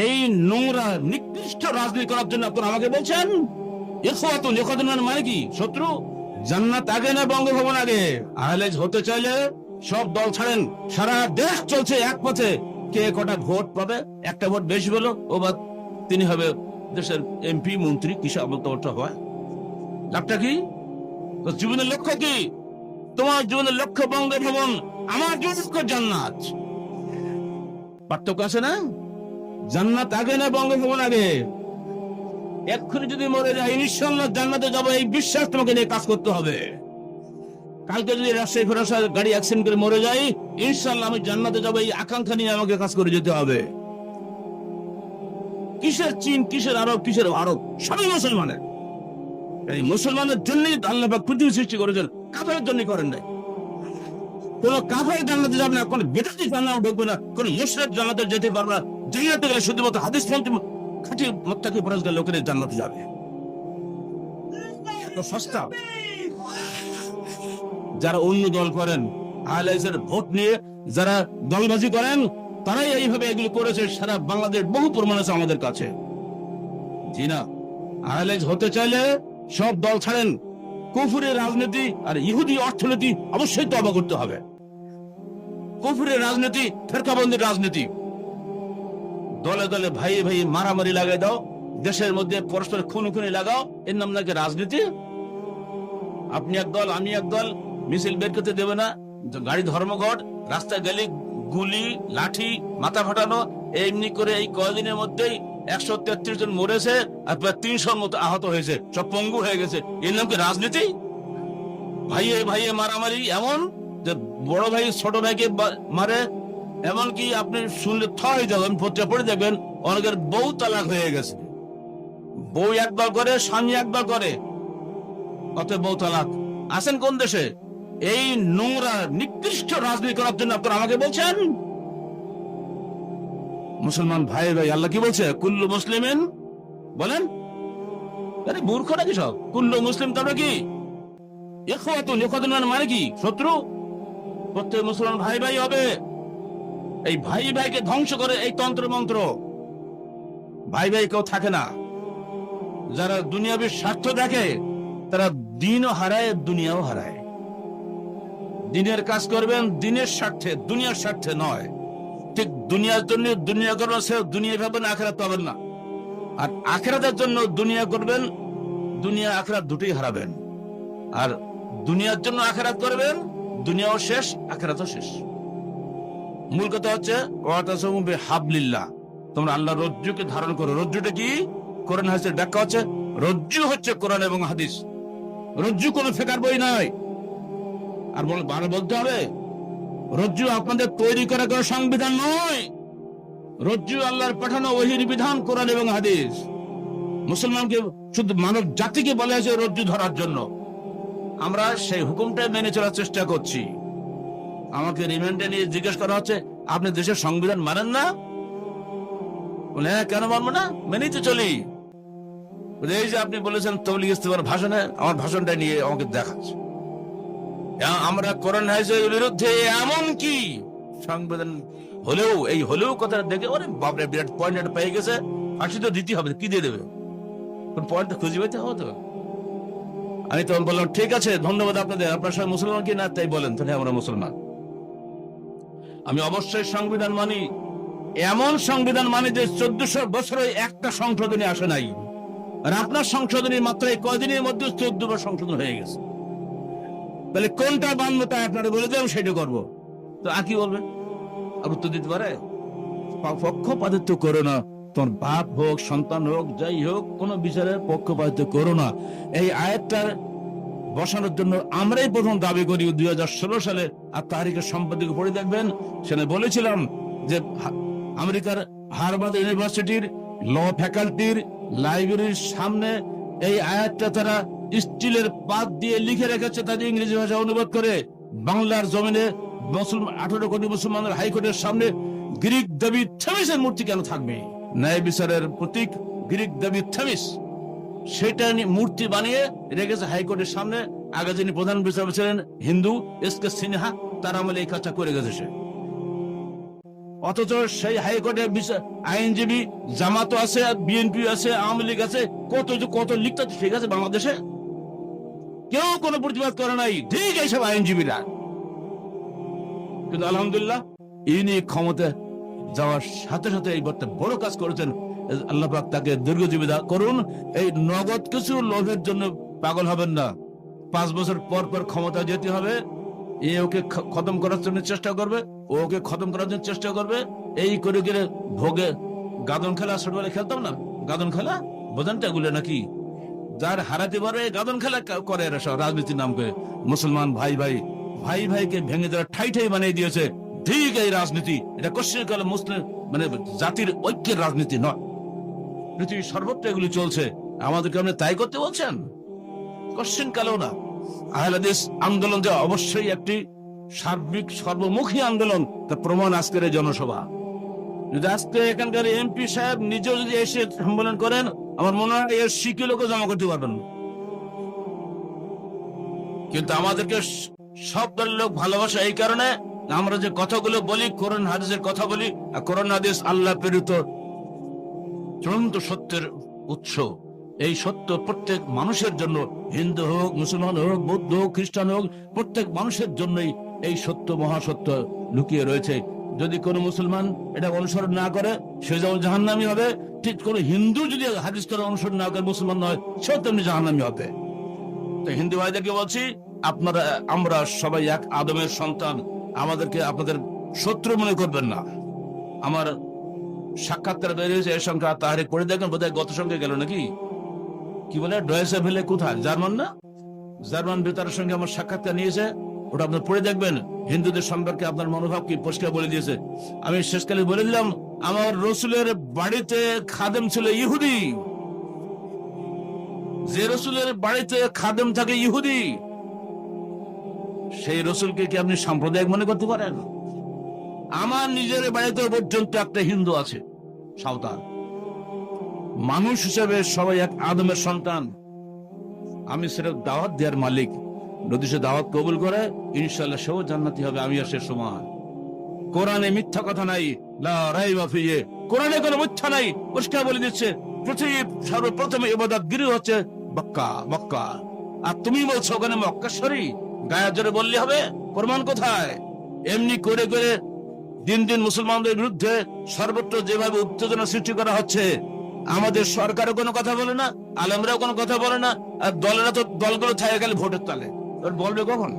এই নোংরা নিকৃষ্ট রাজনীতি করার জন্য আপনারা আমাকে বলছেন ইখওয়াতুন। ইখওয়াতুন মানে কি? শত্রু। জান্নাত আগে না বঙ্গভবন আগে? আহলে হতে চাইলে সব দল ছাড়েন। সারা দেশ চলছে এক পথে। কে কটা ভোট পাবে, একটা ভোট বেশি পেলো, ও বা তিনি হবে দেশের এমপি মন্ত্রী। কিসে আমলটা হয়? লাভটা কি? তো জীবনের লক্ষ্য কি? তোমার জীবনের লক্ষ্য বঙ্গভবন, আমার লক্ষ্য জান্নাত। পার্থক্য আছে না? জান্নাত আগে না বঙ্গভবন আগে? এক্ষুনি যদি মরে যায় ইনশাআল্লাহ জান্নাতে যাবো, এই বিশ্বাস তোমাকে নিয়ে কাজ করতে হবে। কালকে যদি রাজশাহী ফেরাসা গাড়ি অ্যাক্সিডেন্ট করে মরে যাই, ইনশাআল্লাহ আমি জান্নাতে যাবো, এই আকাঙ্ক্ষা নিয়ে আমাকে কাজ করে যেতে হবে। কিসের চীন, কিসের আরব, কিসের ভারত? সবই মুসলমানের। এই মুসলমানের জন্যই আল্লাহ পাক পৃথিবী সৃষ্টি করেছেন, কাফেরের জন্য করেন নাই। কোন কাফের জান্নাতে যাবে না, কোন বেদাতি জান্নাতে ঢুকবে না, কোন মুশরিক জান্নাতে যেতে পারবে না। জান্নাতে গেলে শুধুমাত্র হাদিস পন্থী খাঁটি মুত্তাকি পরহেজগার লোকের জান্নাতে যাবে। এত সস্তা। যারা অন্য দল করেন, আহলে হাদিসের ভোট নিয়ে যারা দলবাজি করেন, তারাই এইভাবে এগুলো করেছে। সারা বাংলাদেশ বহু প্রমাণ আছে আমাদের কাছে। জি না, আহলে হাদিস হতে চাইলে সব দল ছাড়েন। কুফরের রাজনীতি আর ইহুদি অর্থনীতি অবশ্যই তওবা করতে হবে। কুফরের রাজনীতি, ফেরকাবন্দির রাজনীতি, দলে দলে ভাই ভাই মারামারি লাগাই দাও, দেশের মধ্যে পরস্পর খুনোখুনি লাগাও, এর নাম নাকি রাজনীতি? আপনি এক দল, আমি এক দল, মিছিল বের করতে দেবে না, গাড়ি ধর্মঘট, রাস্তায় গেলে গুলি, লাঠি, মাথা ফাটানো। এমনি করে এই কয়েকদিনের মধ্যেই 133 জন মরেছে আর প্রায় 300 মতো আহত হয়েছে, সব পঙ্গু হয়ে গেছে। এর নাম কি রাজনীতি? ভাইয়ে ভাইয়ে মারামারি, এমন যে বড় ভাই ছোট ভাইকে মারে। এমনকি আপনি শুনলে থয় যাবেন, পত্রিকা পড়ে দেখবেন অনেকের বউ তালাক হয়ে গেছে। বউ একবার করে, স্বামী একবার করে, অত বউ তালাক। আছেন কোন দেশে? এই নোংরা নিকৃষ্ট রাজনীতি করার জন্য আপনারা আমাকে বলছেন? মুসলমান ভাই ভাই, আল্লাহ কি বলছে? কুল্লু মুসলিমিন, বলেন। আরে মূর্খ নাকি সব? কুল্লু মুসলিম তারপরে কি? ইখওয়াতুন। ইখওয়াতুন মানে কি? শত্রু। প্রত্যেক মুসলমান ভাই ভাই হবে। এই ভাই ভাইকে ধ্বংস করে এই তন্ত্র মন্ত্র। ভাই ভাই কেউ থাকে না। যারা দুনিয়াবী স্বার্থ দেখে তারা দিনও হারায়, দুনিয়াও হারায়। দিনের কাজ করবেন দিনের স্বার্থে, দুনিয়ার স্বার্থে নয়। ঠিক দুনিয়ার জন্য দুনিয়া করবেন, সে দুনিয়া ভাবেন, আখেরাত পাবেন না। আর আখেরাতের জন্য দুনিয়া করবেন, দুনিয়া আখেরাত দুটোই হারাবেন। আর দুনিয়ার জন্য আখেরাত করবেন, দুনিয়াও শেষ, আখেরাতও শেষ। মূল কথা হচ্ছে ওয়াতাসামু বিহাবলিল্লাহ, তোমরা আল্লাহর রজ্জুকে ধারণ করো। রজ্জুটা কি? কোরআন হাদিসের ব্যাখ্যা হচ্ছে রজ্জু হচ্ছে কোরআন এবং হাদিস। রজ্জু কোনো ফেকার বই নয়। আর বলতে হবে রজ্জু আপনাদের তৈরি করা কোনো সংবিধান নয়। রজ্জু আল্লাহর পাঠানো ওহীর বিধান, কোরআন এবং হাদিস। মুসলমানকে, শুধু মানব জাতিকে বলা হয়েছে রজ্জু ধরার জন্য। আমরা সেই হুকুমটাই মেনে চলার চেষ্টা করছি। আমাকে রিমান্ডে নিয়ে জিজ্ঞেস করা হচ্ছে, আপনি দেশের সংবিধান মানেন না? বলে হ্যাঁ, কেন মানবো না? মেনেই তো চলি। এই যে আপনি বলেছেন তবলিগ ইস্তেমার ভাষণে, আমার ভাষণটা নিয়ে আমাকে দেখাচ্ছে। আমরা কোরআন হাদিসের বিরুদ্ধে, এমন কি সংবিধান হলেও কথা দেখে ওরে বাপরে, বিরাট পয়েন্ট একটা পেয়ে গেছে, ফাঁসি তো দিতে হবে। কি দিয়ে দেবে? কোন পয়েন্টটা খুঁজে পেতে হবে তো। আমি তখন বললাম ঠিক আছে, ধন্যবাদ আপনাদের, আপনার সবাই মুসলমান কি না তাই বলেন, তাহলে আমরা মুসলমান। আমি অবশ্যই সংবিধান মানি, এমন সংবিধান মানি যে 1400 বছরে একটা সংশোধনী আসে নাই। আর আপনার সংশোধনী মাত্র এই কয়দিনের মধ্যে 14 বার সংশোধন হয়ে গেছে। তাহলে কোনটা মানবো তাই আপনারা বলে দেন, সেটা করবো। তো আর কি বলবেন? আর উত্তর দিতে পারে? পক্ষপাতিত্ব করো না। তোমার বাপ হোক, সন্তান হোক, যাই হোক, কোন বিচারে পক্ষপাতিত্ব করো না। এই আয়াতটা বসানোর জন্য আমরাই প্রথম দাবি করি 2016 সালে। আর তারিখের সম্পাদকে পড়ে দেখবেন, সেখানে বলেছিলাম যে আমেরিকার হার্ভার্ড ইউনিভার্সিটির ল ফ্যাকাল্টির লাইব্রেরির সামনে এই আয়াতটা তারা স্টিলের পাত দিয়ে লিখে রেখেছে, তাদের ইংরেজি ভাষা অনুবাদ করে। বাংলার জমিনে 18 কোটি মুসলমানের হাইকোর্টের সামনে গ্রিক দেবী থেমিসের মূর্তি কেন থাকবে? ন্যায় বিচারের প্রতীক গ্রিক দেবী থেমিস, সেটা মূর্তি বানিয়ে রেখেছে হাইকোর্টের সামনে। আগে যিনি প্রধান বিচারপতি ছিলেন হিন্দু, এস কে সিনহা, তার আমলে এই কাজটা করে গেছে সে। অথচ সেই হাইকোর্টের আইনজীবী জামাতও আছে, বিএনপি আছে, আওয়ামী লীগ আছে, কত লিখতে ঠিক আছে বাংলাদেশে, কেউ কোনো প্রতিবাদ করে নাই, ঠিক এইসব আইনজীবীরা। কিন্তু আলহামদুলিল্লাহ ইনি ক্ষমতা যাওয়ার সাথে সাথে এই বড় কাজ করেছেন। আল্লাহ পাক তাকে দীর্ঘজীবী করুন। এই নগদ কিছু লোভের জন্য পাগল হবেন না। 5 বছর পর পর ক্ষমতা যেতে হবে, এ ওকে খতম করার জন্য চেষ্টা করবে, ওকে খতম করার জন্য চেষ্টা করবে, এই করে করে ভোগে। গাদন খেলা ছোটবেলায় খেলতাম না, গাদন খেলা বোঝেন তো এগুলো নাকি? যার হারাতে পারবে গাদন খেলা করে এরা সব রাজনীতির নাম করে। মুসলমান ভাই ভাইকে ভেঙে দেওয়া ঠাই বানিয়ে দিয়েছে। ঠিক এই রাজনীতি, এটা কোশ্চেন কালে মুসলিম মানে জাতির ঐক্যের রাজনীতি নয়। পৃথিবীর সর্বত্র এগুলি চলছে, আমাদেরকে আপনি তাই করতে বলছেন? কোশ্চেন কালেও না। আহলে হাদিস আন্দোলন যে অবশ্যই একটি সার্বিক সর্বমুখী আন্দোলন, তার প্রমাণ আজকের এই জনসভা। যদি আজকে এখানকার এমপি সাহেব নিজেও যদি এসে সম্মেলন করেন, আমার মনে হয় এর শিখে লোক জমা করতে পারবেন। কিন্তু আমাদেরকে সব দলের লোক ভালোবাসা এই কারণে, আমরা যে কথাগুলো বলি কোরআন হাদিসের কথা বলি, আর কোরআন হাদিস আল্লাহ প্রেরিত চূড়ান্ত সত্যের উৎস। এই সত্য প্রত্যেক মানুষের জন্য, হিন্দু হোক, মুসলমান হোক, বৌদ্ধ হোক, খ্রিস্টান হোক, প্রত্যেক মানুষের জন্যই এই সত্য মহাসত্য লুকিয়ে রয়েছে। যদি কোনো মুসলমান এটা অনুসরণ না করে সে যেমন জাহান্নামী হবে, ঠিক কোন হিন্দু যদি হাদিস করে অনুসরণ না করে মুসলমান নয়, সেও তেমনি জাহান্নামী হবে। তো হিন্দু ভাইদেরকে বলছি, আমরা সবাই এক আদমের সন্তান, আমাদেরকে আপনাদের শত্রু মনে করবেন না। আমার সাক্ষাৎকার বেরিয়েছে এর সংখ্যা তাহারে করে দেখেন, বোধহয় গত সঙ্গে গেল নাকি, কি বলে ডয়েসে ভেলে কোথায়, জার্মান না, জার্মান বেতারের সঙ্গে আমার সাক্ষাৎকার নিয়েছে, ওটা আপনার পড়ে দেখবেন। হিন্দুদের সম্পর্কে আপনার মনোভাব কি পরিষ্কার বলে দিয়েছে। আমি শেষকালে বলে দিলাম, আমার রসুলের বাড়িতে খাদেম ছিল ইহুদি, যে রসুলের বাড়িতে খাদেম থাকে ইহুদি, সেই রসুলকে কি আপনি সাম্প্রদায়িক মনে করতে পারেন? আমার নিজের বাড়িতে পর্যন্ত একটা হিন্দু আছে, সাঁওতাল। মানুষ হিসেবে সবাই এক আদমের সন্তান। আমি সেটা দাওয়াত দেওয়ার মালিক, যদি সে দাওয়াত কবুল করে ইনশাআল্লাহ সেও জান্নাতি হবে, আমি আর সে সমান। কোরআনে মিথ্যা কথা নাই, লা রাইবা ফিহি, কোরআনে কোনো মিথ্যা নাই, পরিষ্কার বলে দিচ্ছে পৃথিবীর সর্বপ্রথম ইবাদত গৃহ হচ্ছে মক্কা। আর তুমি বলছো ওখানে মক্কেশ্বরী, গায়ে জোরে বললে হবে? প্রমাণ কোথায়? এমনি করে করে দিন দিন মুসলমানদের বিরুদ্ধে সর্বত্র যেভাবে উত্তেজনা সৃষ্টি করা হচ্ছে, আমাদের সরকারও কোনো কথা বলে না, আলেমরাও কোনো কথা বলে না, আর দলেরা তো দলগুলো থাকে গেলে ভোটের তালে, বলবে কখন?